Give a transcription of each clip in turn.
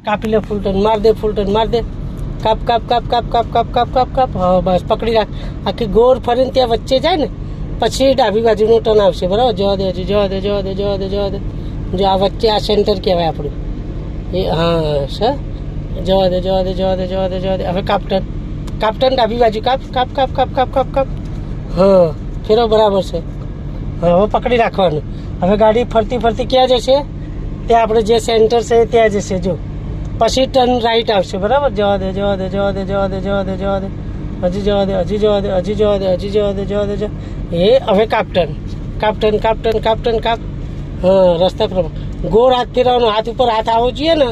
કાપી લે ફૂલ ટર્ન, માર દે ફૂલ ટર્ન, માર દે. કાપ કાપ કાપ કાપ કાપ કાપ કાપ કાપ કાપ. હા બસ પકડી રાખ. આખી ગોળ ફરીને ત્યાં વચ્ચે જાય ને પછી ડાબી બાજુનું ટર્ન આવશે. બરાબર, જવા દે, હજી જવા દે, જવા દે, જવા દે, જવા દે. જો આ વચ્ચે આ સેન્ટર કહેવાય આપણું એ. હા સર, જવા દે, જવા દે, જવા દે, જવા દે, જવા દે. હવે કાપ ટર્ન ડાબી બાજુ કાપ કાપ કાપ કાપ કાપ કાપ કાપ. હા ફેરો બરાબર છે. હા હવે પકડી રાખવાનું. હવે ગાડી ફરતી ફરતી ક્યાં જશે? ત્યાં આપણે જે સેન્ટર છે ત્યાં જશે. જો પછી ટર્ન રાઈટ આવશે. બરાબર, જવા દે, જવા દે, જવા દે, જવા દે, જવા દે, જવા દે, હજી જવા દે, હજી જવા દે, હજી જવા દે, હજી જવા દે, જવા દે. એ હવે કાપ ટર્ન, કાપ ટર્ન, કાપ ટર્ન, કાપ ટર્ન, કાપ. હા રસ્તા પ્રમાણે ગોળ હાથ ફેરવાનો. હાથ ઉપર હાથ આવવો જોઈએ ને.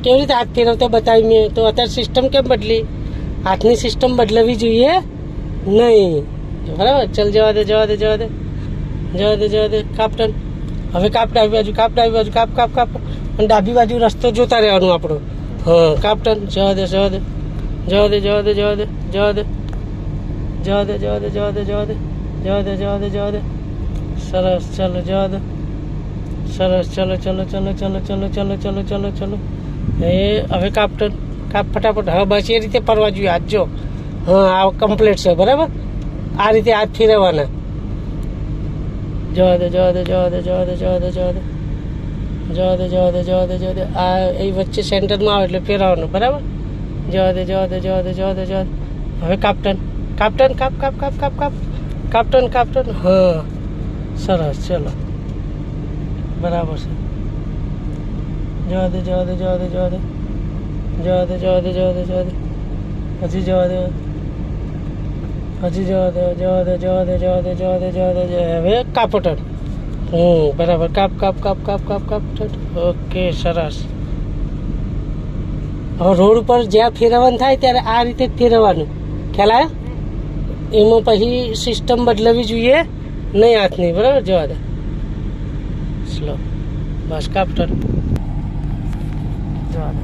કેવી રીતે હાથ ફેરવતા બતાવી મેં તો. અત્યારે સિસ્ટમ કેમ બદલી? હાથની સિસ્ટમ બદલાવી જોઈએ નહીં. બરાબર, ચલ જવા દે, જવા દે, જવા દે, જવા દે, જવા દે. કાપ ટર્ન. હવે કાપ ડાબી બાજુ, કાપ ડાબી બાજુ, કાપ કાપ કાપ. અને ડાબી બાજુ રસ્તો જોતા રહેવાનું આપણું. હા કાપ ટર્ન, જવા દે, જવા દે, જવા દે, જવા દે, જવા દે, જવા દે, જવા દે, જવા દે, જવા દે, જવા દે, જવા દે, જવા દે, જવા દે. સરસ, ચલો જવા દે. સરસ, ચલો ચલો ચલો ચલો ચલો ચલો ચલો ચલો ચલો. એ હવે કાપ ટર્ન, કાપ ફટાફટ. હા બસ એ રીતે ફરવા જોઈએ. હાથ જો. હા આ કમ્પ્લીટ છે. બરાબર, આ રીતે હાથ ફેરવવાના. જવા દે, જવા દે, જવા દે, જવા દે, જવા દે, જવા દે, જવા દે, જવા દે, જવા દે, જવા દે. આ એ વચ્ચે સેન્ટરમાં આવે એટલે ફેરવવાનું. બરાબર, જવા દે, જવા દે, જવા દે, જવા દે, જવા દે. હવે કાપ ટર્ન, કાપ ટર્ન, કાપ કાપ કાપ કાપ કાપ. કાપ ટર્ન, કાપ ટર્ન. હા સરસ, ચલો બરાબર છે. જવા દે, જવા દે, જવા દે, જવા દે, જવા દે, જવા દે, જવા દે, જવા દે, હજી જવા દે, હજી જવા દે, જવા દે, જવા દે, જવા દે, જવા દે, જવા દે. હવે કાપ ટર્ન. બરાબર, કાપ કાપ કાપ કાપ કાપ કાપ. ઓકે સરસ. હવે રોડ ઉપર જ્યાં ફેરવવાનું થાય ત્યારે આ રીતે જ ફેરવવાનું. ખ્યાલ આવ્યો? એમાં પછી સિસ્ટમ બદલાવી જોઈએ નહીં હાથની. બરાબર, જવા દે, સ્લો. બસ કાપ ટર્ન, જવા દે.